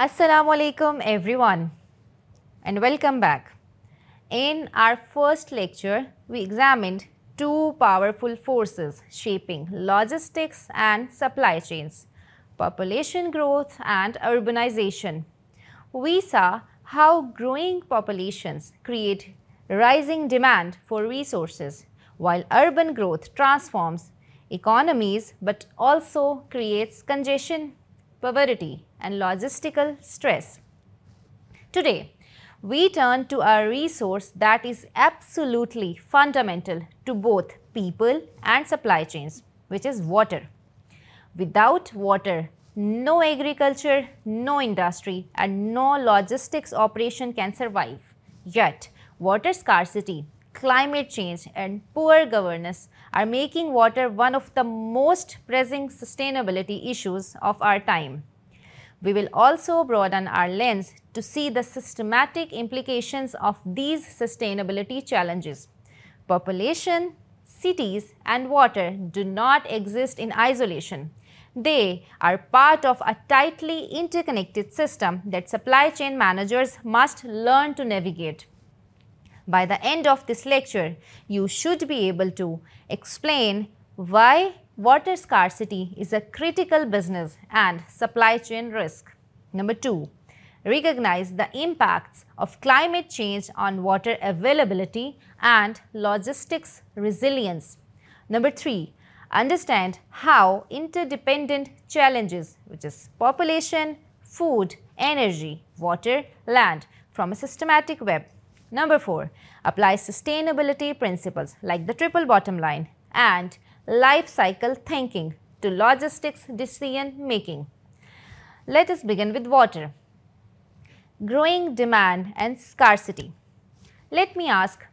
Assalamu alaikum everyone and welcome back. In our first lecture, we examined two powerful forces shaping logistics and supply chains, population growth and urbanization. We saw how growing populations create rising demand for resources, while urban growth transforms economies but also creates congestion, poverty, and logistical stress. Today, we turn to a resource that is absolutely fundamental to both people and supply chains, which is water. Without water, no agriculture, no industry, and no logistics operation can survive. Yet, water scarcity, climate change, and poor governance are making water one of the most pressing sustainability issues of our time. We will also broaden our lens to see the systematic implications of these sustainability challenges. Population, cities, and water do not exist in isolation. They are part of a tightly interconnected system that supply chain managers must learn to navigate. By the end of this lecture, you should be able to explain why water scarcity is a critical business and supply chain risk. Number 2, recognize the impacts of climate change on water availability and logistics resilience. Number 3, understand how interdependent challenges, which is population, food, energy, water, land, from a systematic web. Number 4, apply sustainability principles like the triple bottom line and life cycle thinking to logistics decision making. Let us begin with water. Growing demand and scarcity. Let me ask,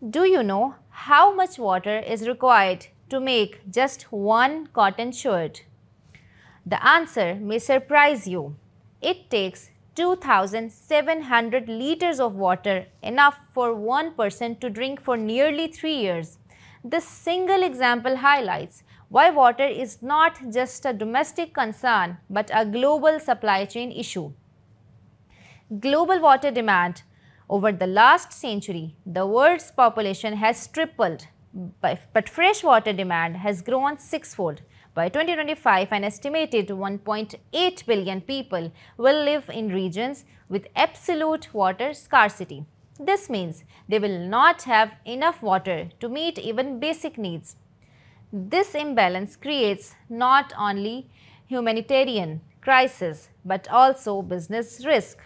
do you know how much water is required to make just one cotton shirt? The answer may surprise you. It takes 2,700 liters of water, enough for one person to drink for nearly 3 years. This single example highlights why water is not just a domestic concern but a global supply chain issue. Global water demand. Over the last century, the world's population has tripled, but fresh water demand has grown sixfold. By 2025, an estimated 1.8 billion people will live in regions with absolute water scarcity. This means they will not have enough water to meet even basic needs. This imbalance creates not only humanitarian crisis but also business risk.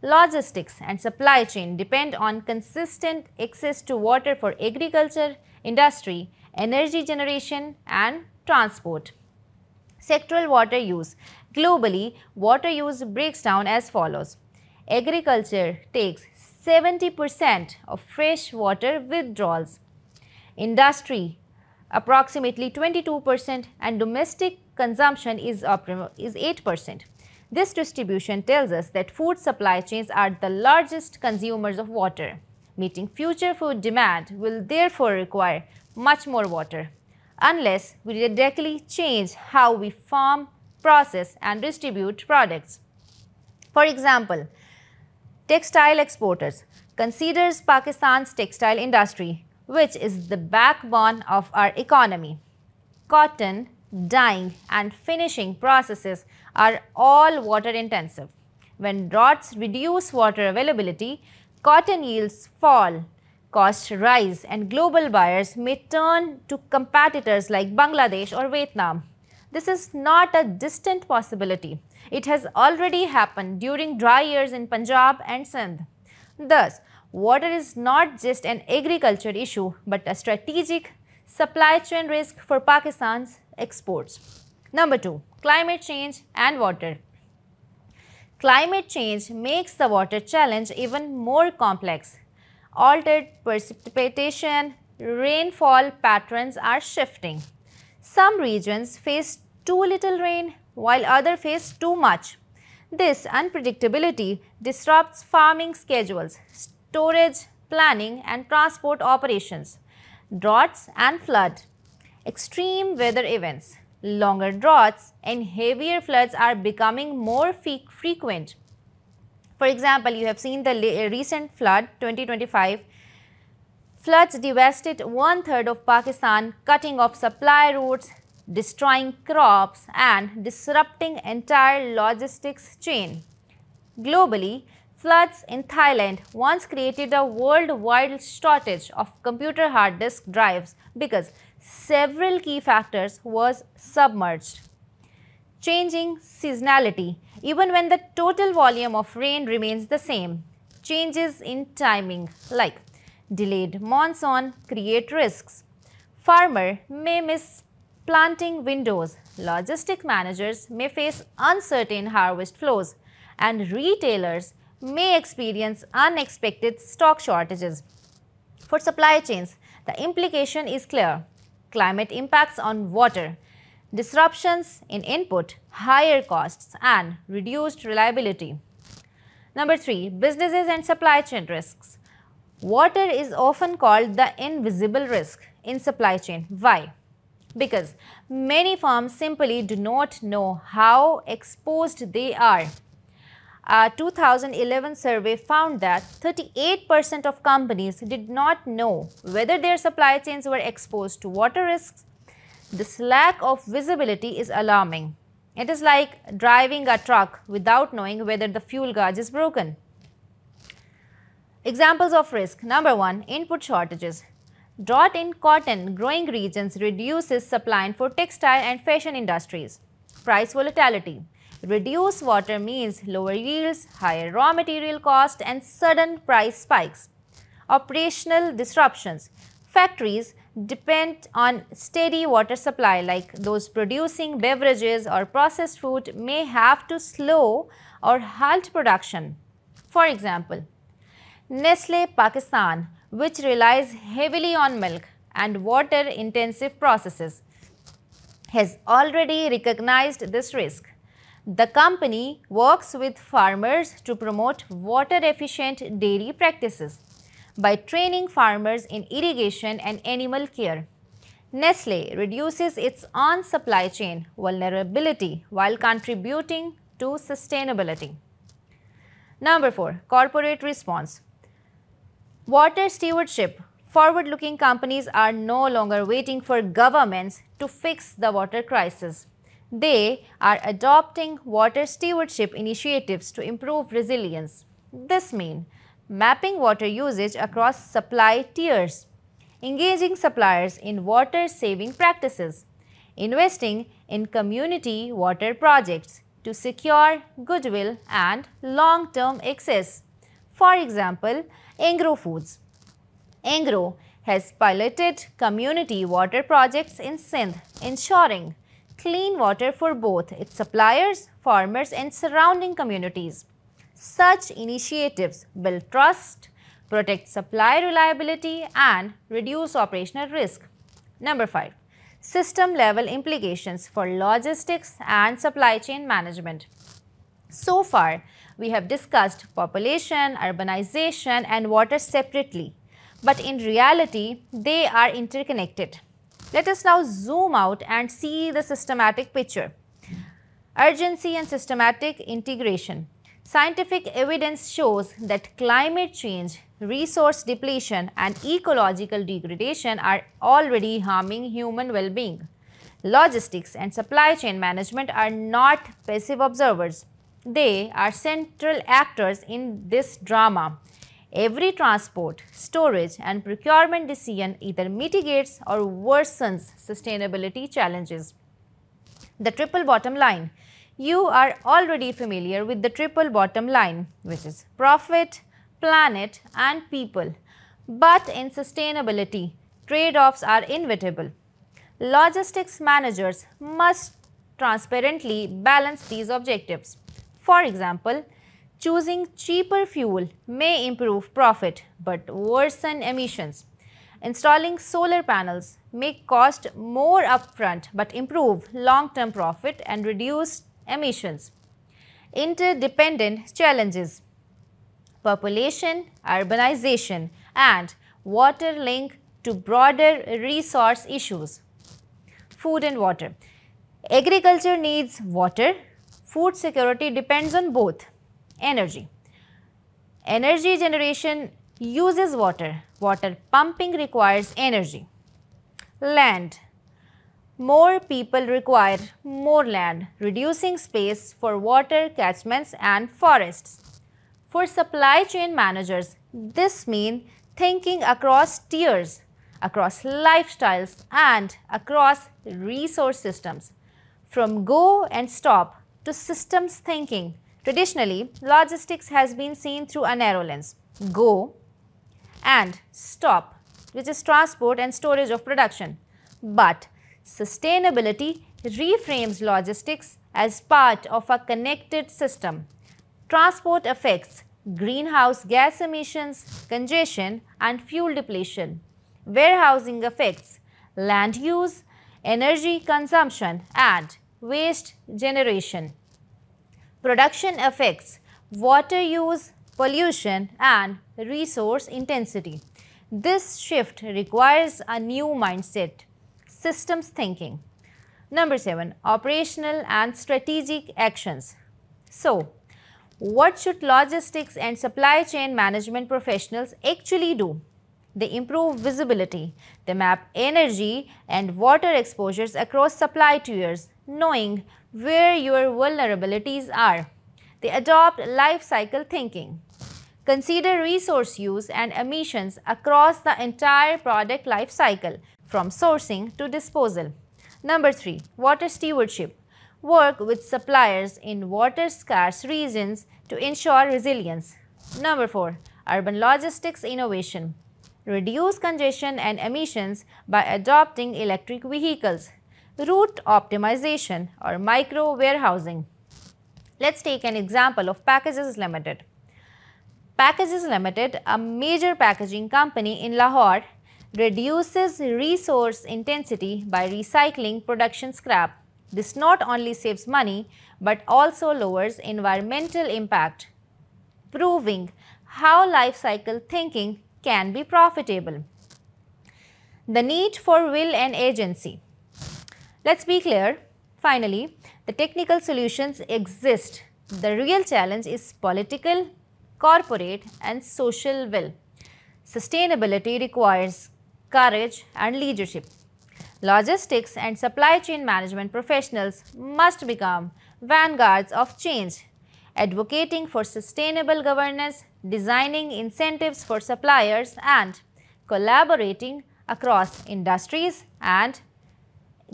Logistics and supply chain depend on consistent access to water for agriculture, industry, energy generation, and transport. Sectoral water use. Globally, water use breaks down as follows. Agriculture takes 70% of fresh water withdrawals. Industry approximately 22% and domestic consumption is 8%. This distribution tells us that food supply chains are the largest consumers of water. Meeting future food demand will therefore require much more water, unless we radically change how we farm, process, and distribute products. For example, textile exporters. Considers Pakistan's textile industry, which is the backbone of our economy. Cotton, dyeing, and finishing processes are all water intensive. When droughts reduce water availability, cotton yields fall, costs rise, and global buyers may turn to competitors like Bangladesh or Vietnam. This is not a distant possibility. It has already happened during dry years in Punjab and Sindh. Thus, water is not just an agriculture issue but a strategic supply chain risk for Pakistan's exports. Number 2, climate change and water. Climate change makes the water challenge even more complex. Altered precipitation, rainfall patterns are shifting. Some regions face too little rain while others face too much. This unpredictability disrupts farming schedules, storage, planning, and transport operations. Droughts and flood. Extreme weather events longer droughts and heavier floods are becoming more frequent. For example, you have seen the recent flood 2025. Floods devastated one-third of Pakistan, cutting off supply routes, destroying crops and disrupting entire logistics chain. Globally, floods in Thailand once created a worldwide shortage of computer hard disk drives because several key factors was submerged. Changing seasonality. Even when the total volume of rain remains the same, changes in timing like delayed monsoon create risks. Farmer may miss planting windows, logistic managers may face uncertain harvest flows, and retailers may experience unexpected stock shortages. For supply chains, the implication is clear. Climate impacts on water, disruptions in input, higher costs, and reduced reliability. Number 3. Businesses and supply chain risks. Water is often called the invisible risk in supply chain. Why? Because many firms simply do not know how exposed they are. A 2011 survey found that 38% of companies did not know whether their supply chains were exposed to water risks. This lack of visibility is alarming. It is like driving a truck without knowing whether the fuel gauge is broken. Examples of risk. Number 1. Input shortages. Drought in cotton growing regions reduces supply for textile and fashion industries. Price volatility. Reduced water means lower yields, higher raw material cost, and sudden price spikes. Operational disruptions. Factories depend on steady water supply, like those producing beverages or processed food may have to slow or halt production. For example, Nestle Pakistan, which relies heavily on milk and water-intensive processes, has already recognized this risk. The company works with farmers to promote water-efficient dairy practices by training farmers in irrigation and animal care. Nestle reduces its own supply chain vulnerability while contributing to sustainability. Number 4. Corporate response. Water stewardship. Forward-looking companies are no longer waiting for governments to fix the water crisis. They are adopting water stewardship initiatives to improve resilience. This means mapping water usage across supply tiers, engaging suppliers in water-saving practices, investing in community water projects to secure goodwill and long-term access. For example, Engro Foods. Engro has piloted community water projects in Sindh, ensuring clean water for both its suppliers, farmers, and surrounding communities. Such initiatives build trust, protect supply reliability, and reduce operational risk. Number 5. System-level implications for logistics and supply chain management. So far, we have discussed population, urbanization, and water separately, but in reality, they are interconnected. Let us now zoom out and see the systematic picture. Urgency and systematic integration. Scientific evidence shows that climate change, resource depletion, and ecological degradation are already harming human well-being. Logistics and supply chain management are not passive observers. They are central actors in this drama. Every transport, storage, and procurement decision either mitigates or worsens sustainability challenges. The triple bottom line. You are already familiar with the triple bottom line, which is profit, planet, and people. But in sustainability, trade-offs are inevitable. Logistics managers must transparently balance these objectives. For example, choosing cheaper fuel may improve profit but worsen emissions. Installing solar panels may cost more upfront but improve long-term profit and reduce emissions. Interdependent challenges. Population, urbanization, and water link to broader resource issues. Food and water. Agriculture needs water. Food security depends on both. Energy. Energy generation uses water. Water pumping requires energy. Land. More people require more land, reducing space for water catchments and forests. For supply chain managers, this means thinking across tiers, across lifestyles, and across resource systems. From go and stop to systems thinking, traditionally, logistics has been seen through a narrow lens. Go and stop, which is transport and storage of production. But sustainability reframes logistics as part of a connected system. Transport affects greenhouse gas emissions, congestion, and fuel depletion. Warehousing affects land use, energy consumption, and waste generation. Production affects water use, pollution, and resource intensity. This shift requires a new mindset, systems thinking. Number 7, operational and strategic actions. So, what should logistics and supply chain management professionals actually do? They improve visibility. They map energy and water exposures across supply tiers, knowing where your vulnerabilities are. They adopt life cycle thinking. Consider resource use and emissions across the entire product life cycle, from sourcing to disposal. Number 3, water stewardship. Work with suppliers in water-scarce regions to ensure resilience. Number 4, urban logistics innovation. Reduce congestion and emissions by adopting electric vehicles, route optimization, or micro warehousing. Let's take an example of Packages Limited. Packages Limited, a major packaging company in Lahore, reduces resource intensity by recycling production scrap. This not only saves money but also lowers environmental impact, proving how life cycle thinking can be profitable. The need for will and agency. Let's be clear. Finally, the technical solutions exist. The real challenge is political, corporate, and social will. Sustainability requires courage and leadership. Logistics and supply chain management professionals must become vanguards of change, advocating for sustainable governance, designing incentives for suppliers, and collaborating across industries and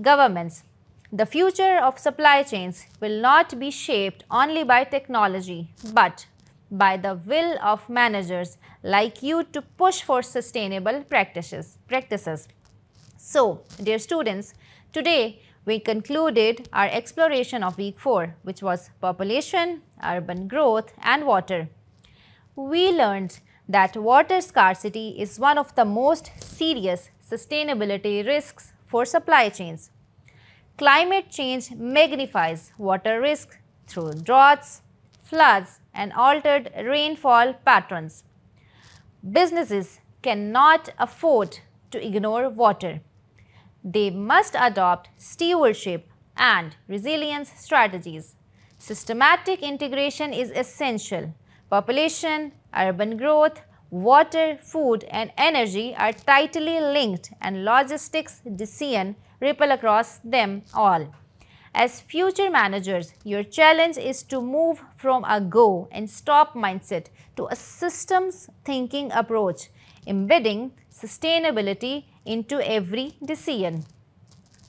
governments. The future of supply chains will not be shaped only by technology, but by the will of managers like you to push for sustainable practices. So, dear students, today we concluded our exploration of week 4, which was population, urban growth, and water. We learned that water scarcity is one of the most serious sustainability risks for supply chains. Climate change magnifies water risk through droughts, floods, and altered rainfall patterns. Businesses cannot afford to ignore water. They must adopt stewardship and resilience strategies. Systematic integration is essential. Population, urban growth, water, food, and energy are tightly linked, and logistics decisions ripple across them all. As future managers, your challenge is to move from a go and stop mindset to a systems thinking approach, embedding sustainability into every decision.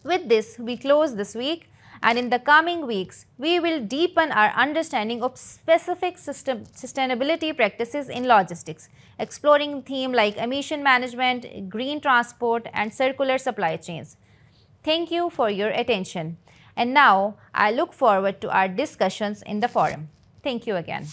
With this, we close this week, and in the coming weeks, we will deepen our understanding of specific sustainability practices in logistics, exploring themes like emission management, green transport, and circular supply chains. Thank you for your attention. And now, I look forward to our discussions in the forum. Thank you again.